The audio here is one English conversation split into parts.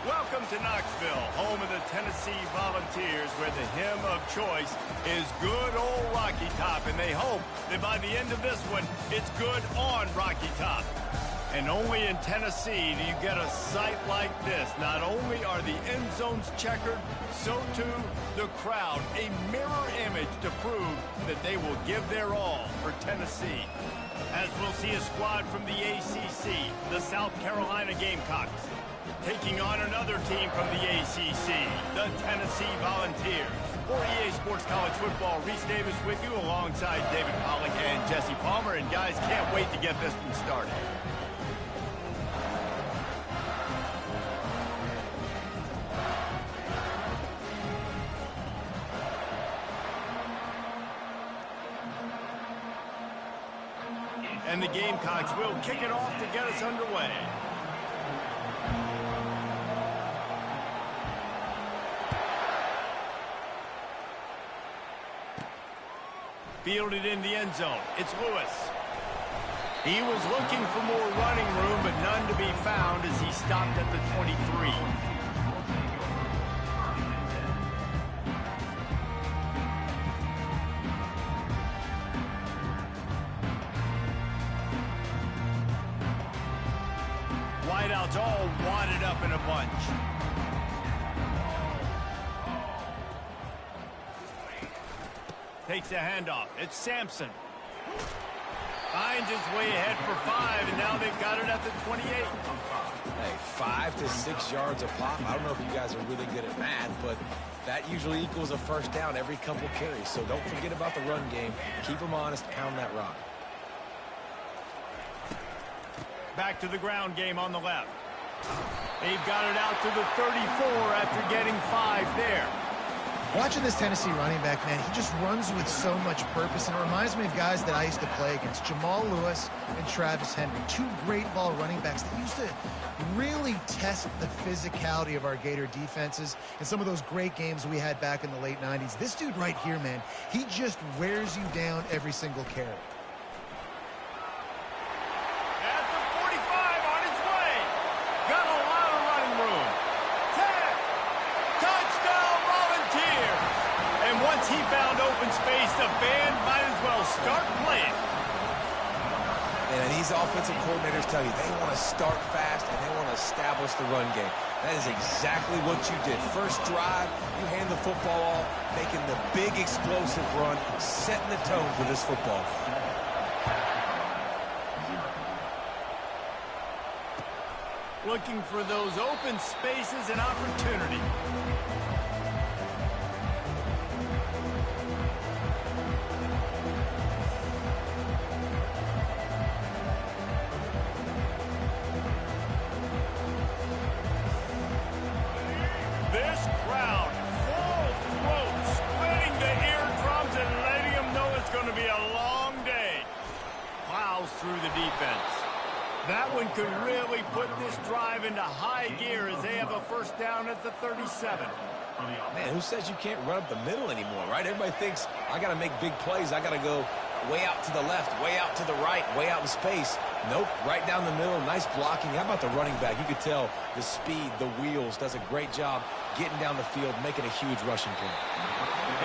Welcome to Knoxville, home of the Tennessee Volunteers, where the hymn of choice is good old Rocky Top, and they hope that by the end of this one, it's good on Rocky Top. And only in Tennessee do you get a sight like this. Not only are the end zones checkered, so too the crowd, a mirror image to prove that they will give their all for Tennessee. As we'll see a squad from the ACC, the South Carolina Gamecocks, taking on another team from the ACC, the Tennessee Volunteers. For EA Sports College Football, Reese Davis with you alongside David Pollack and Jesse Palmer. And guys, can't wait to get this one started. And the Gamecocks will kick it off to get us underway. Fielded in the end zone. It's Lewis. He was looking for more running room, but none to be found as he stopped at the 23. Wideouts all wadded up in a bunch. Takes a handoff. It's Sampson. Finds his way ahead for 5, and now they've got it at the 28. Hey, 5 to 6 yards a pop. I don't know if you guys are really good at math, but that usually equals a first down every couple carries. So don't forget about the run game. Keep them honest. Pound that rock. Back to the ground game on the left. They've got it out to the 34 after getting 5 there. Watching this Tennessee running back, man, he just runs with so much purpose, and it reminds me of guys that I used to play against, Jamal Lewis and Travis Henry, two great ball running backs that used to really test the physicality of our Gator defenses in some of those great games we had back in the late 90s. This dude right here, man, he just wears you down every single carry. Once he found open space, the band might as well start playing. And these offensive coordinators tell you they want to start fast and they want to establish the run game. That is exactly what you did. First drive, you hand the football off, making the big explosive run, setting the tone for this football. Looking for those open spaces and opportunity. This crowd, full throat, splitting the eardrums and letting them know it's going to be a long day. Plows through the defense. That one could really put this drive into high gear as they have a first down at the 37. Man, who says you can't run up the middle anymore, right? Everybody thinks, I got to make big plays. I got to go way out to the left, way out to the right, way out in space. Nope, right down the middle, nice blocking. How about the running back? You could tell the speed, the wheels, does a great job getting down the field, making a huge rushing play.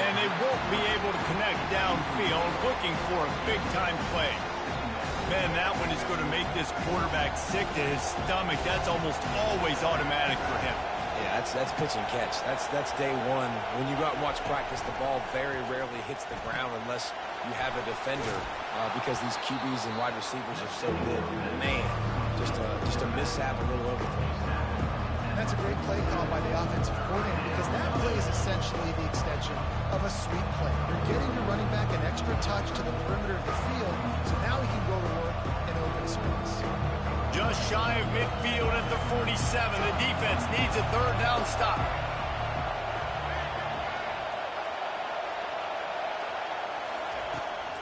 And they won't be able to connect downfield, looking for a big-time play. Man, that one is going to make this quarterback sick to his stomach. That's almost always automatic for him. Yeah, that's pitch and catch. That's day one. When you go out and watch practice, the ball very rarely hits the ground unless you have a defender because these QBs and wide receivers are so good. Man, just a mishap, a little overthrow. That's a great play call by the offensive coordinator because that play is essentially the extension of a sweep play. You're getting your running back an extra touch to the perimeter of the field, so now he can go to work in open space. Just shy of midfield at the 47. The defense needs a third down stop.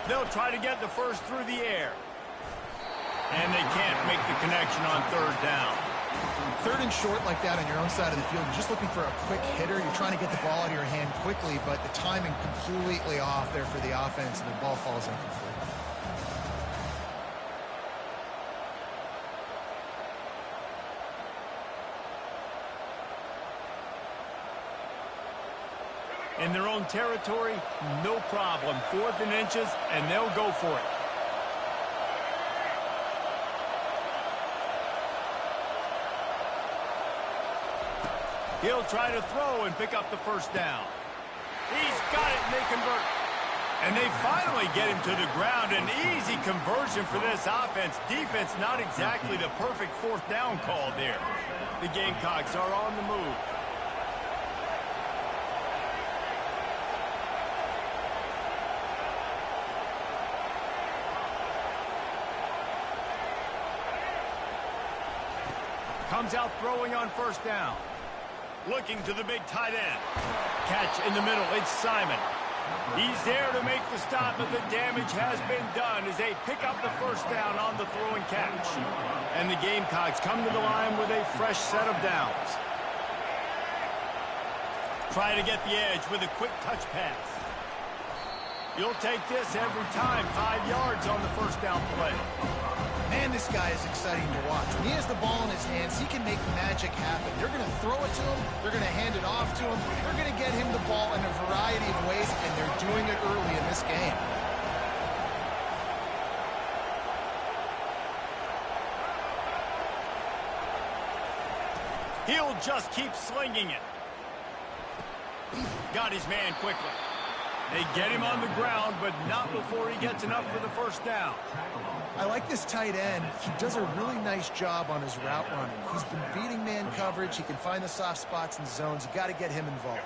They'll try to get the first through the air. And they can't make the connection on third down. Third and short like that on your own side of the field, you're just looking for a quick hitter. You're trying to get the ball out of your hand quickly, but the timing completely off there for the offense, and the ball falls incomplete. In their own territory, no problem. 4th and inches, and they'll go for it. He'll try to throw and pick up the first down. He's got it, and they convert. And they finally get him to the ground. An easy conversion for this offense. Defense, not exactly the perfect 4th down call there. The Gamecocks are on the move. Comes out throwing on first down. Looking to the big tight end. Catch in the middle. It's Simon. He's there to make the stop, but the damage has been done as they pick up the first down on the throw and catch. And the Gamecocks come to the line with a fresh set of downs. Try to get the edge with a quick touch pass. You'll take this every time. 5 yards on the first down play. Man, this guy is exciting to watch. When he has the ball in his hands, he can make magic happen. They're going to throw it to him. They're going to hand it off to him. They're going to get him the ball in a variety of ways, and they're doing it early in this game. He'll just keep slinging it. Got his man quickly. They get him on the ground, but not before he gets enough for the first down. I like this tight end. He does a really nice job on his route running. He's been beating man coverage. He can find the soft spots and zones. You got to get him involved.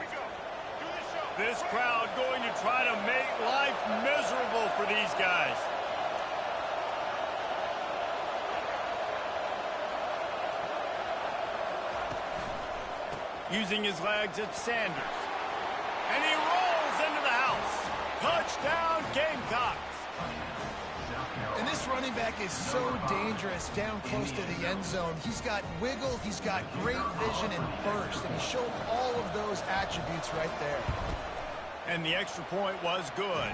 This crowd going to try to make life miserable for these guys. Using his legs, it's Sanders. And he rolls into the house. Touchdown, Gamecocks. And this running back is so dangerous down close to the end zone. He's got wiggle, he's got great vision and burst, and he showed all of those attributes right there. And the extra point was good.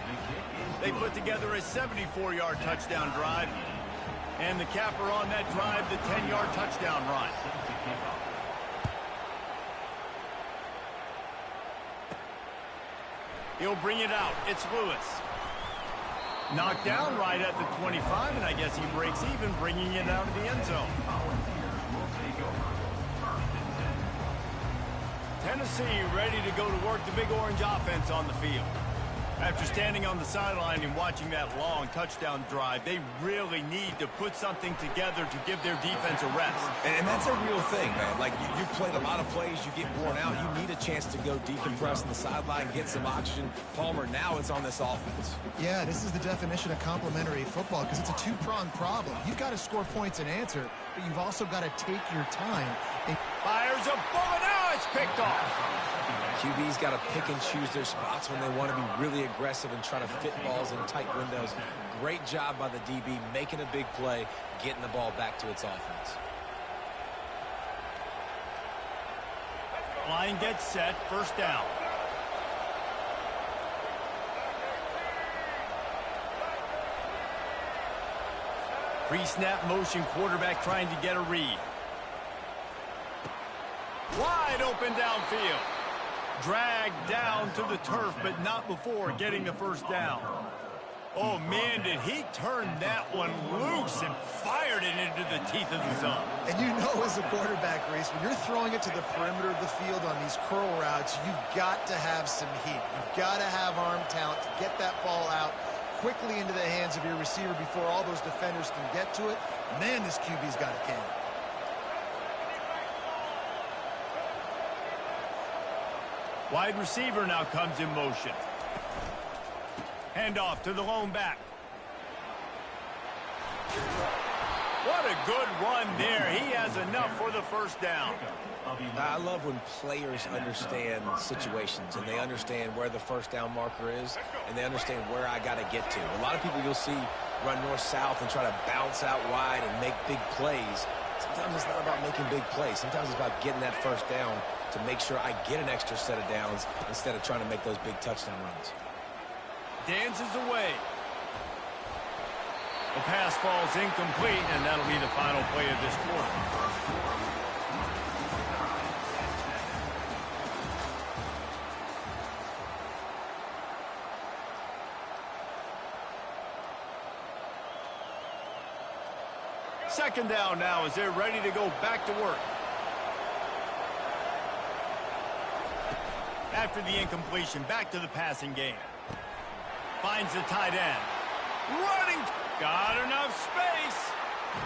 They put together a 74-yard touchdown drive. And the capper on that drive, the 10-yard touchdown run. He'll bring it out. It's Lewis. Knocked down right at the 25, and I guess he breaks even, bringing it out of the end zone. Tennessee ready to go to work the Big Orange offense on the field. After standing on the sideline and watching that long touchdown drive, they really need to put something together to give their defense a rest. And that's a real thing, man. Like, you've played a lot of plays, you get worn out, you need a chance to go decompress on the sideline, get some oxygen. Palmer, now it's on this offense. Yeah, this is the definition of complementary football because it's a two-pronged problem. You've got to score points and answer, but you've also got to take your time. Fires a bullet. Now it's picked off. QB's got to pick and choose their spots when they want to be really aggressive and try to fit balls in tight windows. Great job by the DB making a big play, getting the ball back to its offense. Line gets set, first down. Pre-snap motion, quarterback trying to get a read. Wide open downfield. Dragged down to the turf, but not before getting the first down. Oh, man, did he turn that one loose and fired it into the teeth of the zone. And you know as a quarterback, Reese, when you're throwing it to the perimeter of the field on these curl routes, you've got to have some heat. You've got to have arm talent to get that ball out quickly into the hands of your receiver before all those defenders can get to it. Man, this QB's got a cannon. Wide receiver now comes in motion. Handoff to the lone back. What a good run there. He has enough for the first down. I love when players understand situations and they understand where the first down marker is and they understand where I got to get to. A lot of people you'll see run north-south and try to bounce out wide and make big plays. Sometimes it's not about making big plays. Sometimes it's about getting that first down to make sure I get an extra set of downs instead of trying to make those big touchdown runs. Dances away. The pass falls incomplete, and that'll be the final play of this quarter. Second down now as they're ready to go back to work. After the incompletion, back to the passing game. Finds the tight end. Running. Got enough space.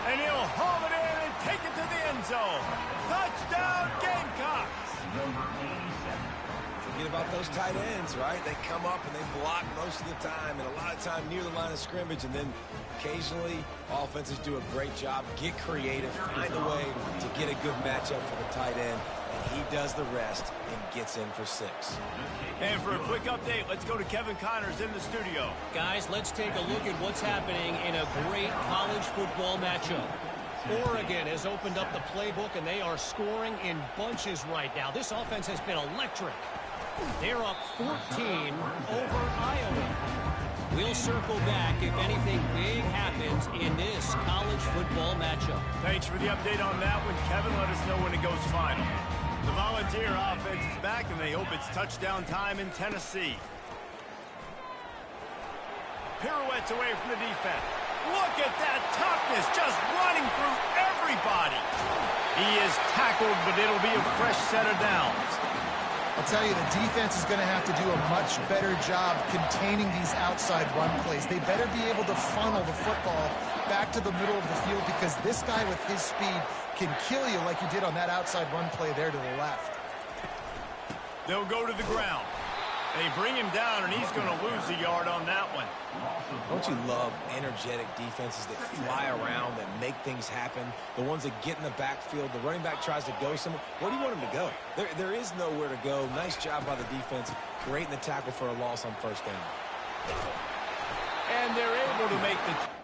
And he'll haul it in and take it to the end zone. Touchdown, Gamecocks. Forget about those tight ends, right? They come up and they block most of the time, and a lot of time near the line of scrimmage, and then occasionally offenses do a great job, get creative, find a way to get a good matchup for the tight end, and he does the rest and gets in for 6. And for a quick update, let's go to Kevin Connors in the studio. Guys, let's take a look at what's happening in a great college football matchup. Oregon has opened up the playbook, and they are scoring in bunches right now. This offense has been electric. They're up 14 over Iowa. We'll circle back if anything big happens in this college football matchup. Thanks for the update on that one, Kevin. Let us know when it goes final. The Volunteer offense is back, and they hope it's touchdown time in Tennessee. Pirouettes away from the defense. Look at that toughness, just running through everybody. He is tackled, but it'll be a fresh set of downs. I'll tell you, the defense is going to have to do a much better job containing these outside run plays. They better be able to funnel the football back to the middle of the field, because this guy with his speed can kill you like he did on that outside run play there to the left. They'll go to the ground. They bring him down, and he's going to lose a yard on that one. Don't you love energetic defenses that fly around, that make things happen? The ones that get in the backfield, the running back tries to go somewhere. Where do you want him to go? There is nowhere to go. Nice job by the defense, creating the tackle for a loss on first down. And they're able to make the...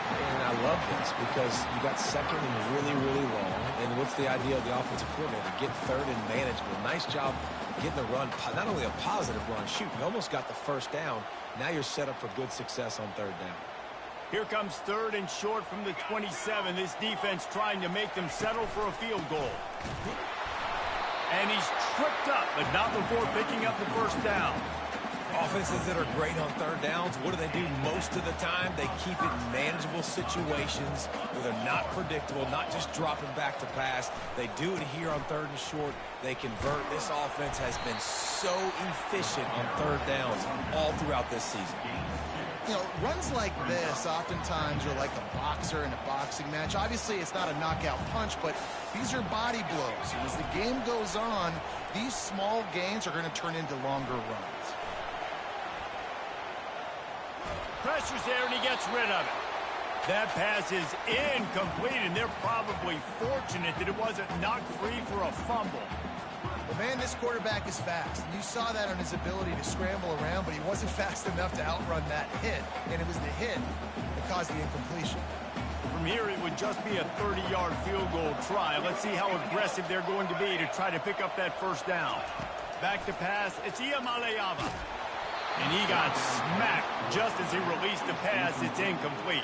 And I love this because you got second and really, really long. And what's the idea of the offensive coordinator? Get third and manageable. Nice job getting the run. Not only a positive run, shoot, you almost got the first down. Now you're set up for good success on third down. Here comes third and short from the 27. This defense trying to make them settle for a field goal. And he's tripped up, but not before picking up the first down. Offenses that are great on third downs, what do they do most of the time? They keep it in manageable situations where they're not predictable, not just dropping back to pass. They do it here on third and short. They convert. This offense has been so efficient on third downs all throughout this season. You know, runs like this oftentimes are like a boxer in a boxing match. Obviously, it's not a knockout punch, but these are body blows. And as the game goes on, these small gains are going to turn into longer runs. Pressure's there, and he gets rid of it. That pass is incomplete, and they're probably fortunate that it wasn't knocked free for a fumble. Well, man, this quarterback is fast. And you saw that on his ability to scramble around, but he wasn't fast enough to outrun that hit. And it was the hit that caused the incompletion. From here, it would just be a 30-yard field goal try. Let's see how aggressive they're going to be to try to pick up that first down. Back to pass, it's Iamaleava. And he got smacked just as he released the pass. It's incomplete.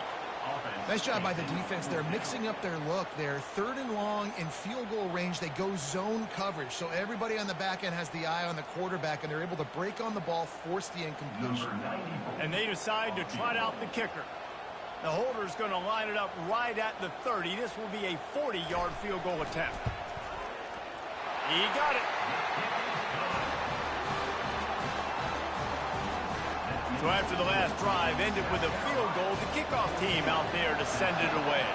Nice job by the defense. They're mixing up their look. They're third and long in field goal range. They go zone coverage. So everybody on the back end has the eye on the quarterback, and they're able to break on the ball, force the incompletion. And they decide to trot out the kicker. The holder's going to line it up right at the 30. This will be a 40-yard field goal attempt. He got it. So after the last drive ended with a field goal, the kickoff team out there to send it away.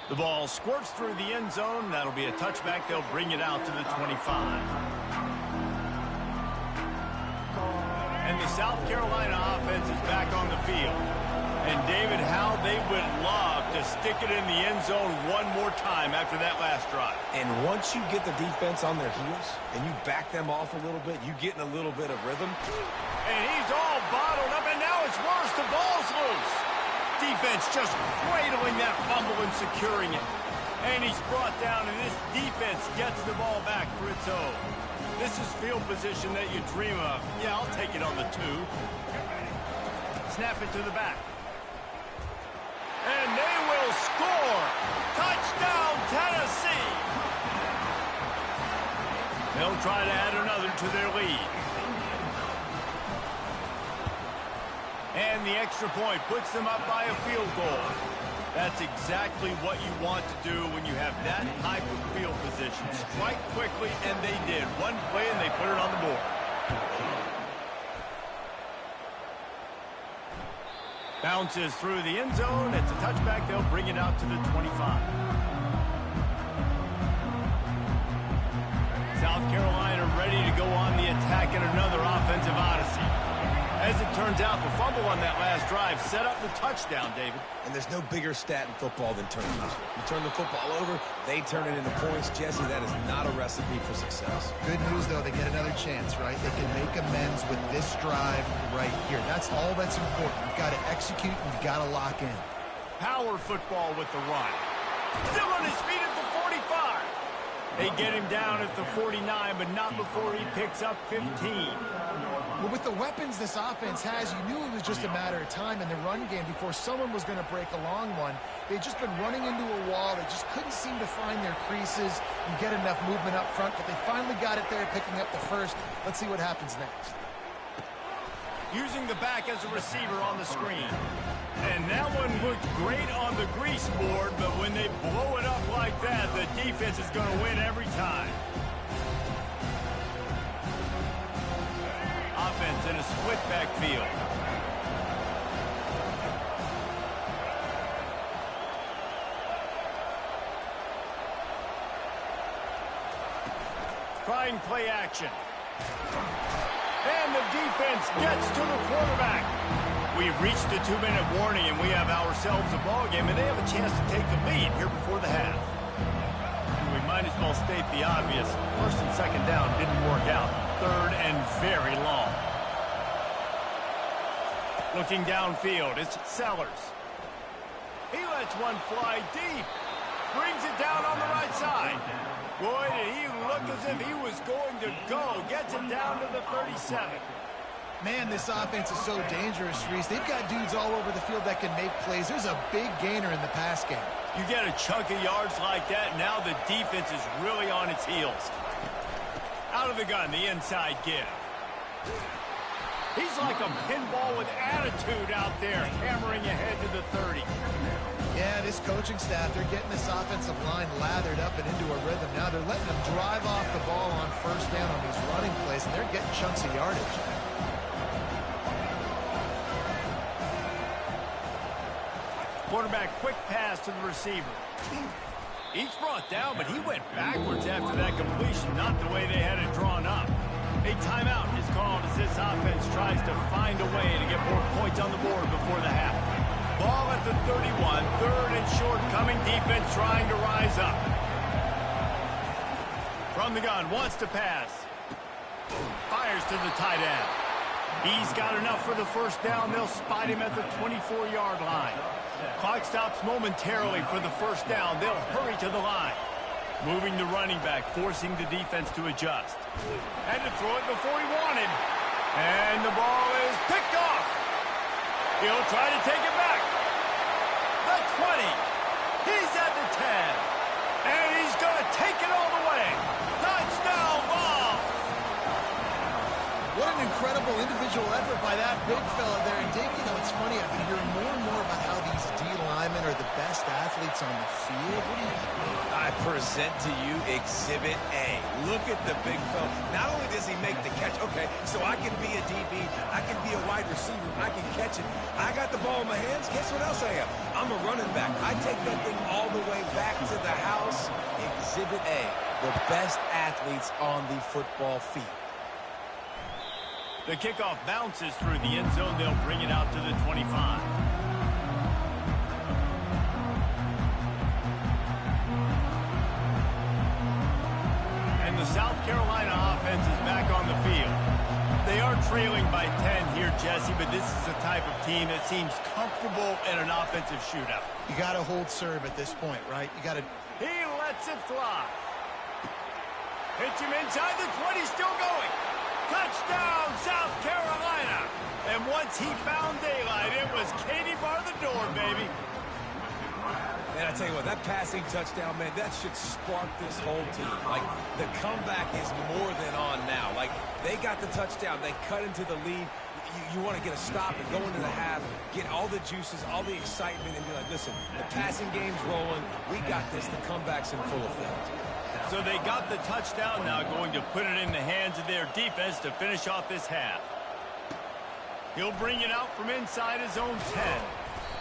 The ball squirts through the end zone. That'll be a touchback. They'll bring it out to the 25. And the South Carolina offense is back on the field. And David, how they would love to stick it in the end zone one more time after that last drive. And once you get the defense on their heels and you back them off a little bit, you get in a little bit of rhythm. And he's all bottled up, and now it's worse. The ball's loose. Defense just cradling that fumble and securing it. And he's brought down, and this defense gets the ball back for its own. This is field position that you dream of. Yeah, I'll take it on the 2. Snap it to the back. And they will score. Touchdown, Tennessee. They'll try to add another to their lead. And the extra point puts them up by a field goal. That's exactly what you want to do when you have that type of field position. Strike quickly, and they did. One play, and they put it on the board. Bounces through the end zone. It's a touchback. They'll bring it out to the 25. South Carolina ready to go on the attack in another offensive odyssey. As it turns out, the fumble on that last drive set up the touchdown, David. And there's no bigger stat in football than turnovers. You turn the football over, they turn it into points. Jesse, that is not a recipe for success. Good news, though, they get another chance, right? They can make amends with this drive right here. That's all that's important. You've got to execute, and you've got to lock in. Power football with the run. Still on his feet at the 45. They get him down at the 49, but not before he picks up 15. Well, with the weapons this offense has, you knew it was just a matter of time in the run game before someone was going to break a long one. They'd just been running into a wall. They just couldn't seem to find their creases and get enough movement up front, but they finally got it there, picking up the first. Let's see what happens next. Using the back as a receiver on the screen. And that one looked great on the grease board, but when they blow it up like that, the defense is going to win every time. Offense in a split backfield. Trying play action. And the defense gets to the quarterback. We've reached the 2-minute warning, and we have ourselves a ball game, and they have a chance to take the lead here before the half. And we might as well state the obvious. First and second down didn't work out. Third and very long. Looking downfield, it's Sellers. He lets one fly deep. Brings it down on the right side. Boy, did he look as if he was going to go. Gets it down to the 37. Man, this offense is so dangerous, Reese. They've got dudes all over the field that can make plays. There's a big gainer in the pass game. You get a chunk of yards like that, now the defense is really on its heels. Out of the gun, the inside give. He's like a pinball with attitude out there, hammering ahead to the 30. Yeah, this coaching staff, they're getting this offensive line lathered up and into a rhythm. Now they're letting them drive off the ball on first down on these running plays, and they're getting chunks of yardage. Quarterback quick pass to the receiver. Each brought down, but he went backwards after that completion, not the way they had it drawn up. A timeout is called as this offense tries to find a way to get more points on the board before the half. Ball at the 31, third and short, coming defense trying to rise up. From the gun, wants to pass. Fires to the tight end. He's got enough for the first down. They'll spot him at the 24-yard line. Clock stops momentarily for the first down. They'll hurry to the line. Moving the running back, forcing the defense to adjust. Had to throw it before he wanted. And the ball is picked off. He'll try to take it back. The 20. He's at the 10. And he's going to take it all the way. Touchdown ball. What an incredible individual effort by that big fella there. And Dave, you know, it's funny, I've been hearing more and more about how these D linemen are the best athletes on the field. What do you think? I present to you Exhibit A. Look at the big fella. Not only does he make the catch, okay, so I can be a DB, I can be a wide receiver, I can catch it. I got the ball in my hands. Guess what else I am? I'm a running back. I take that thing all the way back to the house. Exhibit A, the best athletes on the football field. The kickoff bounces through the end zone. They'll bring it out to the 25. And the South Carolina offense is back on the field. They are trailing by 10 here, Jesse, but this is the type of team that seems comfortable in an offensive shootout. You got to hold serve at this point, right? You got to... He lets it fly. Hits him inside the 20, still going. Touchdown, South Carolina. And once he found daylight, it was Katie bar the door, baby. Man, I tell you what, that passing touchdown, man, that should spark this whole team. Like, the comeback is more than on now. Like, they got the touchdown. They cut into the lead. You want to get a stop and go into the half, get all the juices, all the excitement, and be like, listen, the passing game's rolling. We got this. The comeback's in full effect. So they got the touchdown now, going to put it in the hands of their defense to finish off this half. He'll bring it out from inside his own 10.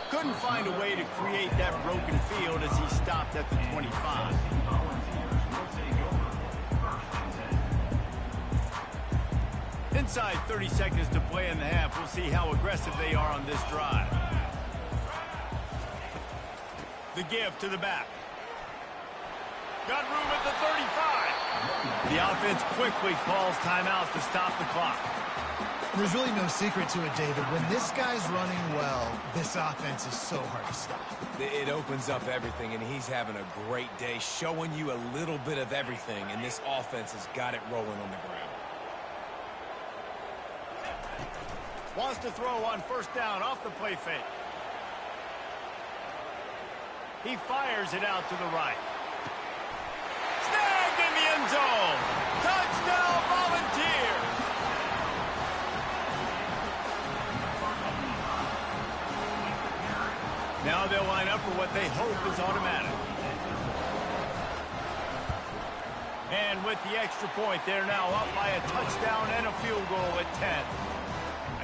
Couldn't find a way to create that broken field as he stopped at the 25. Inside 30 seconds to play in the half. We'll see how aggressive they are on this drive. The give to the back. Got room at the 35. The offense quickly calls timeout to stop the clock. There's really no secret to it, David. When this guy's running well, this offense is so hard to stop. It opens up everything, and he's having a great day, showing you a little bit of everything, and this offense has got it rolling on the ground. Wants to throw on first down off the play fake. He fires it out to the right. Snagged in the end zone. Touchdown, Volunteers. Now they'll line up for what they hope is automatic. And with the extra point, they're now up by a touchdown and a field goal at 10.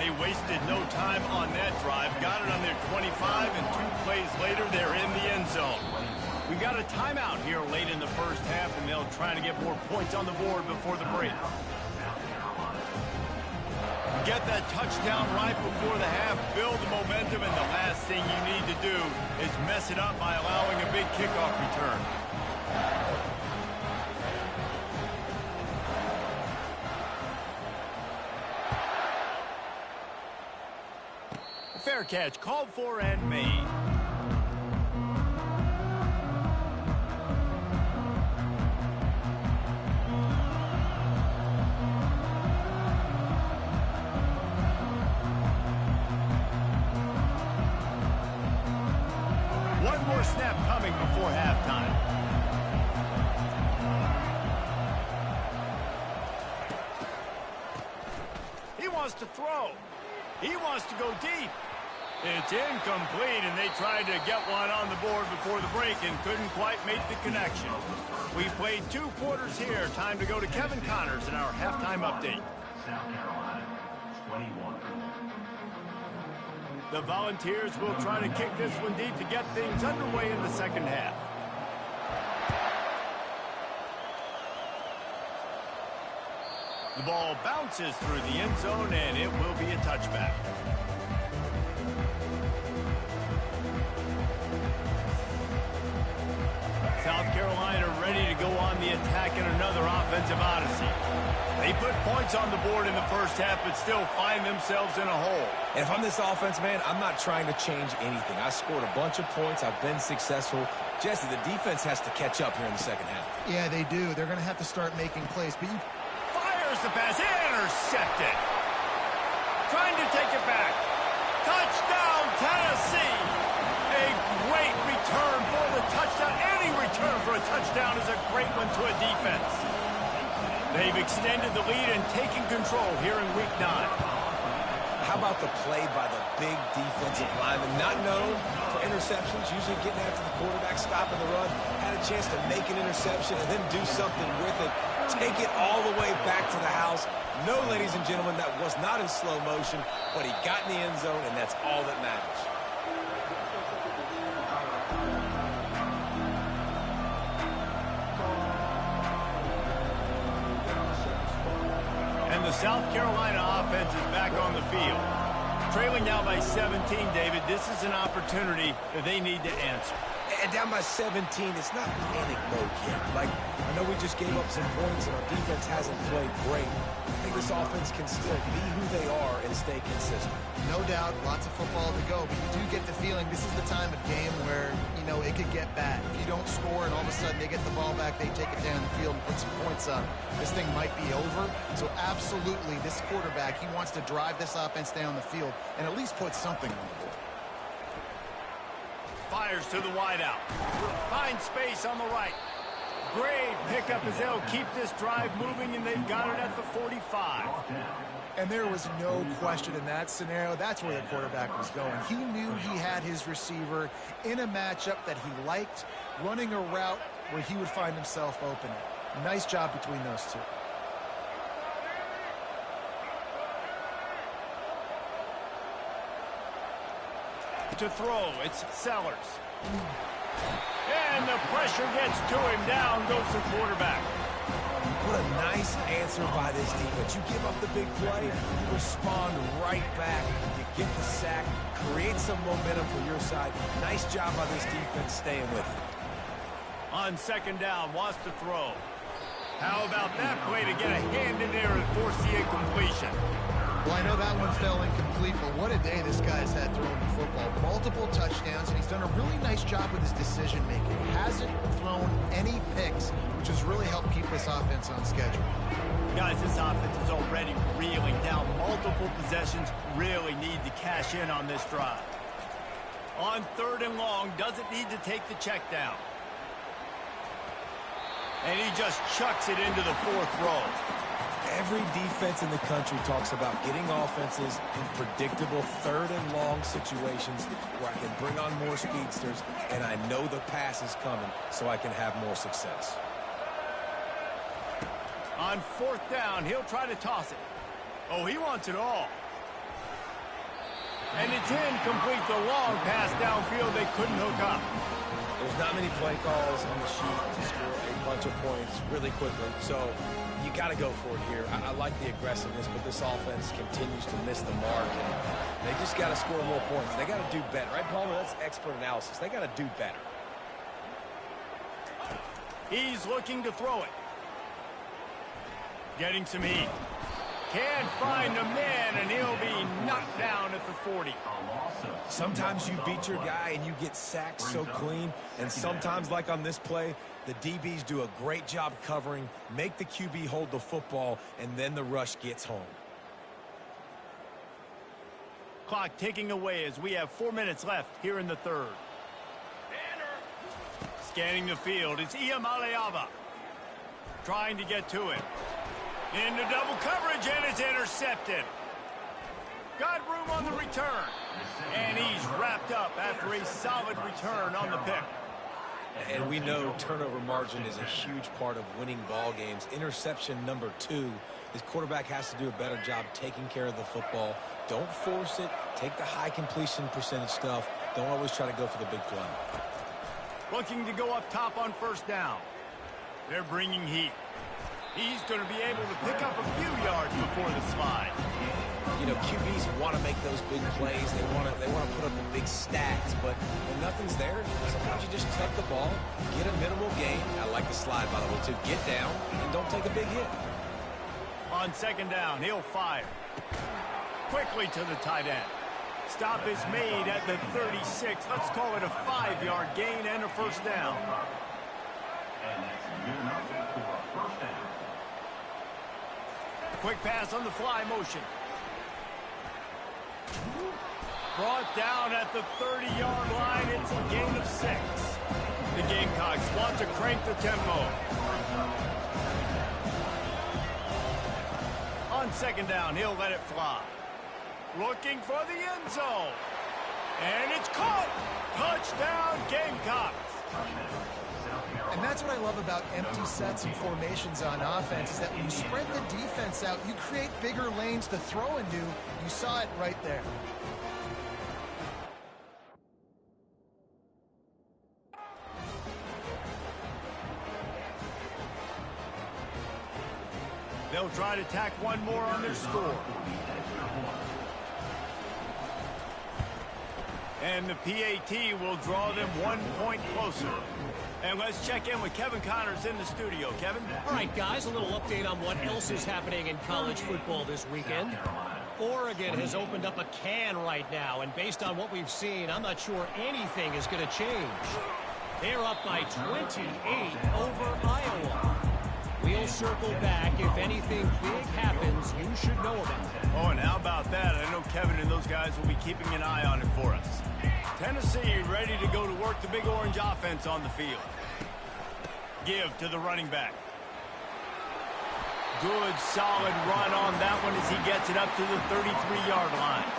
They wasted no time on that drive. Got it on their 25, and 2 plays later, they're in the end zone. We've got a timeout here late in the first half, and they'll try to get more points on the board before the break. Get that touchdown right before the half, build the momentum, and the last thing you need to do is mess it up by allowing a big kickoff return. Fair catch, called for and made. One more snap coming before halftime. He wants to throw. He wants to go deep. It's incomplete, and they tried to get one on the board before the break and couldn't quite make the connection. We played 2 quarters here. Time to go to Kevin Connors in our halftime update. South Carolina, 21. The Volunteers will try to kick this one deep to get things underway in the second half. The ball bounces through the end zone, and it will be a touchback. South Carolina ready to go on the attack in another offensive odyssey. They put points on the board in the first half, but still find themselves in a hole. And if I'm this offense, man, I'm not trying to change anything. I scored a bunch of points. I've been successful. Jesse, the defense has to catch up here in the second half. Yeah, they do. They're going to have to start making plays. But you... Fires the pass, intercepted. Trying to take it back. Touchdown, Tennessee. A great return for the touchdown. Any return for a touchdown is a great one to a defense. They've extended the lead and taken control here in Week 9. How about the play by the big defensive lineman? Not known for interceptions, usually getting after the quarterback, stopping the run. Had a chance to make an interception and then do something with it. Take it all the way back to the house. No, ladies and gentlemen, that was not in slow motion, but he got in the end zone, and that's all that matters. And the South Carolina offense is back on the field. Trailing now by 17, David, this is an opportunity that they need to answer. Yeah, down by 17. It's not panic mode yet. Like, I know we just gave up some points and our defense hasn't played great. I think this offense can still be who they are and stay consistent. No doubt, lots of football to go, but you do get the feeling this is the time of game where, you know, it could get bad. If you don't score and all of a sudden they get the ball back, they take it down the field and put some points up, this thing might be over. So absolutely, this quarterback, he wants to drive this offense down the field and at least put something on the board. Fires to the wideout. Finds space on the right. Great pickup as they'll keep this drive moving, and they've got it at the 45. And there was no question in that scenario. That's where the quarterback was going. He knew he had his receiver in a matchup that he liked, running a route where he would find himself open. Nice job between those two. To throw, it's Sellers. And the pressure gets to him. Down goes the quarterback. What a nice answer by this defense. You give up the big play, you respond right back. You get the sack, create some momentum for your side. Nice job by this defense staying with it. On second down, wants to throw. How about that play to get a hand in there and force the incompletion? Well, I know that one fell incomplete, but what a day this guy's had throwing the football. Multiple touchdowns, and he's done a really nice job with his decision-making. Hasn't thrown any picks, which has really helped keep this offense on schedule. Guys, this offense is already reeling down multiple possessions. Really need to cash in on this drive. On third and long, doesn't need to take the check down. And he just chucks it into the fourth row. Every defense in the country talks about getting offenses in predictable third and long situations where I can bring on more speedsters and I know the pass is coming so I can have more success. On fourth down, he'll try to toss it. Oh, he wants it all. And it's incomplete. The long pass downfield, they couldn't hook up. There's not many play calls on the sheet to score a bunch of points really quickly, so you got to go for it here. I like the aggressiveness, but this offense continues to miss the mark, and they just got to score more points. They got to do better, right, Palmer? That's expert analysis. They got to do better. He's looking to throw it. Getting some heat. Can't find the man, and he'll be knocked down at the 40. Sometimes you beat your guy and you get sacked so clean, and sometimes, like on this play, the DBs do a great job covering, make the QB hold the football, and then the rush gets home. Clock ticking away as we have 4 minutes left here in the third. Scanning the field, it's Iamaleava. Trying to get to it. Into double coverage, and it's intercepted. Got room on the return. And he's wrapped up after a solid return on the pick. And we know turnover margin is a huge part of winning ball games. Interception number 2. This quarterback has to do a better job taking care of the football. Don't force it. Take the high completion percentage stuff. Don't always try to go for the big play. Looking to go up top on first down. They're bringing heat. He's going to be able to pick up a few yards before the slide. You know, QBs want to make those big plays. They want to put up the big stats, but when nothing's there, sometimes you just tuck the ball, get a minimal gain. I like the slide, by the way, too. Get down and don't take a big hit. On second down, he'll fire. Quickly to the tight end. Stop is made at the 36. Let's call it a 5-yard gain and a first down. And that's good enough for a first down. Quick pass on the fly motion. Brought down at the 30-yard line. It's a gain of 6. The Gamecocks want to crank the tempo. On second down, he'll let it fly. Looking for the end zone. And it's caught. Touchdown, Gamecocks. And that's what I love about empty sets and formations on offense, is that when you spread the defense out, you create bigger lanes to throw into. You saw it right there. They'll try to tack one more on their score. And the PAT will draw them 1 point closer. And let's check in with Kevin Connors in the studio. Kevin? All right, guys, a little update on what else is happening in college football this weekend. Oregon has opened up a can right now, and based on what we've seen, I'm not sure anything is going to change. They're up by 28 over Iowa. We'll circle back. If anything big happens, you should know about it. Oh, and how about that? I know Kevin and those guys will be keeping an eye on it for us. Tennessee ready to go to work the Big Orange offense on the field. Give to the running back. Good, solid run on that one as he gets it up to the 33-yard line.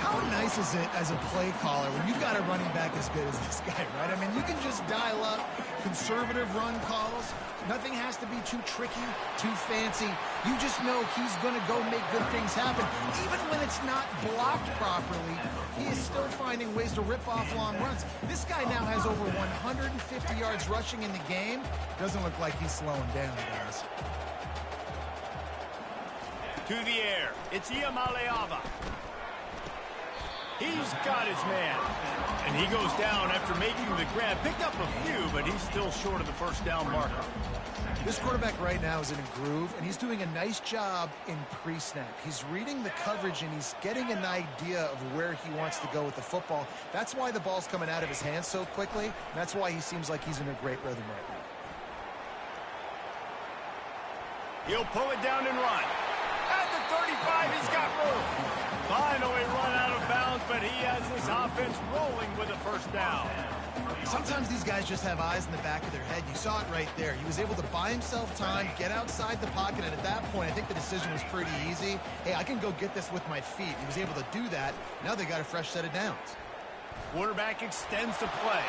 How nice is it as a play caller when you've got a running back as good as this guy, right? I mean, you can just dial up conservative run calls. Nothing has to be too tricky, too fancy. You just know he's going to go make good things happen. Even when it's not blocked properly, he is still finding ways to rip off long runs. This guy now has over 150 yards rushing in the game. Doesn't look like he's slowing down, guys. To the air, it's Iamaleava. He's got his man. And he goes down after making the grab. Picked up a few, but he's still short of the first down marker. This quarterback right now is in a groove, and he's doing a nice job in pre-snap. He's reading the coverage, and he's getting an idea of where he wants to go with the football. That's why the ball's coming out of his hands so quickly. That's why he seems like he's in a great rhythm right now. He'll pull it down and run. At the 35, he's got room. Finally run out of bounds, but he has this offense rolling with a first down. Sometimes these guys just have eyes in the back of their head. You saw it right there. He was able to buy himself time, get outside the pocket, and at that point, I think the decision was pretty easy. Hey, I can go get this with my feet. He was able to do that. Now they got a fresh set of downs. Quarterback extends the play.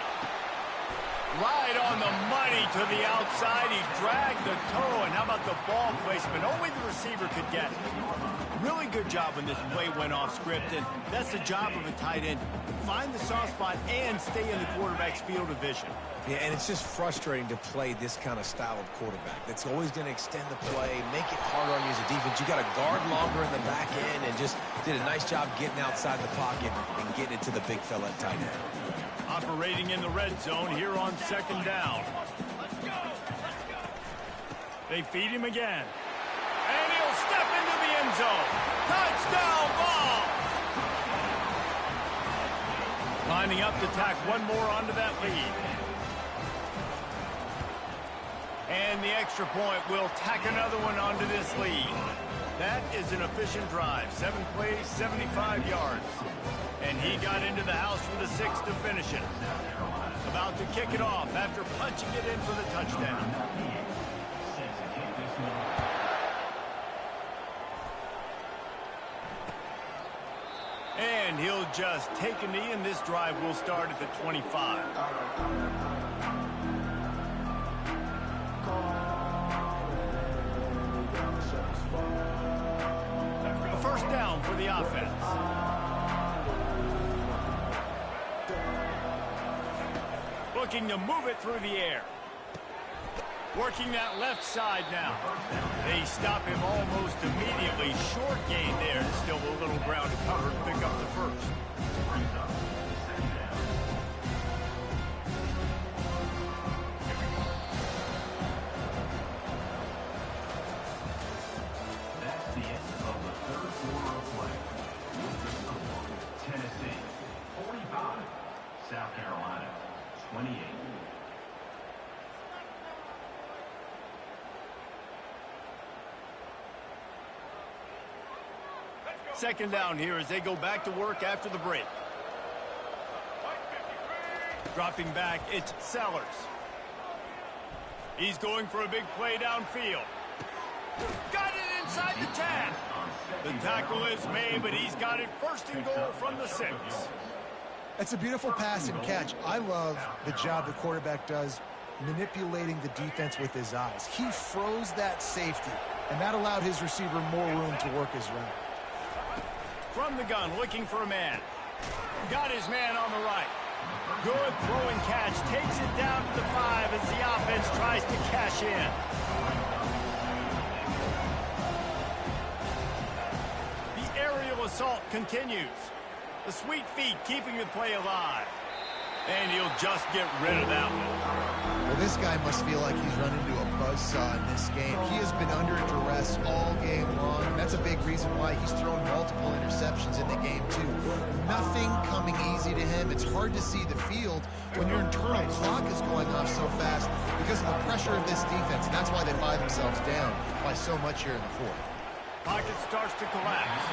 Right on the money to the outside. He dragged the toe, and how about the ball placement? Only the receiver could get it. Really good job when this play went off script, and that's the job of a tight end. Find the soft spot and stay in the quarterback's field of vision. Yeah, and it's just frustrating to play this kind of style of quarterback. That's always going to extend the play, make it harder on you as a defense. You got to guard longer in the back end, and just did a nice job getting outside the pocket and getting it to the big fella at tight end. Operating in the red zone here on second down. They feed him again. And he'll step into the end zone. Touchdown ball! Lining up to tack one more onto that lead. And the extra point will tack another one onto this lead. That is an efficient drive. 7 plays, 75 yards. And he got into the house for the 6th to finish it. About to kick it off after punching it in for the touchdown. And he'll just take a knee, and this drive will start at the 25. A first down for the offense. Looking to move it through the air. Working that left side now. They stop him almost immediately. Short gain there. Still a little ground to cover to pick up the first. That's the end of the third quarter of play. With the score, Tennessee 45, South Carolina 28. Second down here as they go back to work after the break. Dropping back, it's Sellers. He's going for a big play downfield. Got it inside the 10. The tackle is made, but he's got it first and goal from the 6. That's a beautiful pass and catch. I love the job the quarterback does manipulating the defense with his eyes. He froze that safety, and that allowed his receiver more room to work his route. From the gun, looking for a man. Got his man on the right. Good throwing catch. Takes it down to the 5 as the offense tries to cash in. The aerial assault continues. The sweet feet keeping the play alive. And he'll just get rid of that one. Well, this guy must feel like he's run into a buzzsaw in this game. He has been under duress all game long, and that's a big reason why he's thrown multiple interceptions in the game, too. Nothing coming easy to him. It's hard to see the field when your internal clock is going off so fast because of the pressure of this defense, and that's why they find themselves down by so much here in the fourth. Pocket starts to collapse.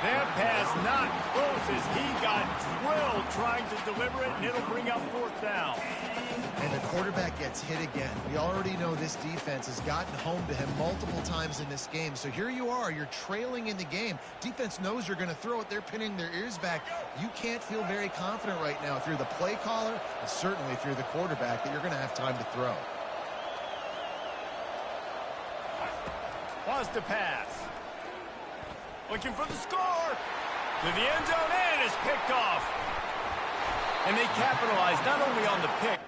That pass not close as he got drilled trying to deliver it, and it'll bring up fourth down. And the quarterback gets hit again. We already know this defense has gotten home to him multiple times in this game. So here you are, you're trailing in the game. Defense knows you're going to throw it. They're pinning their ears back. You can't feel very confident right now if you're the play caller, and certainly if you're the quarterback, that you're going to have time to throw. Wants to pass. Looking for the score. To the end zone, and it's picked off. And they capitalize not only on the pick,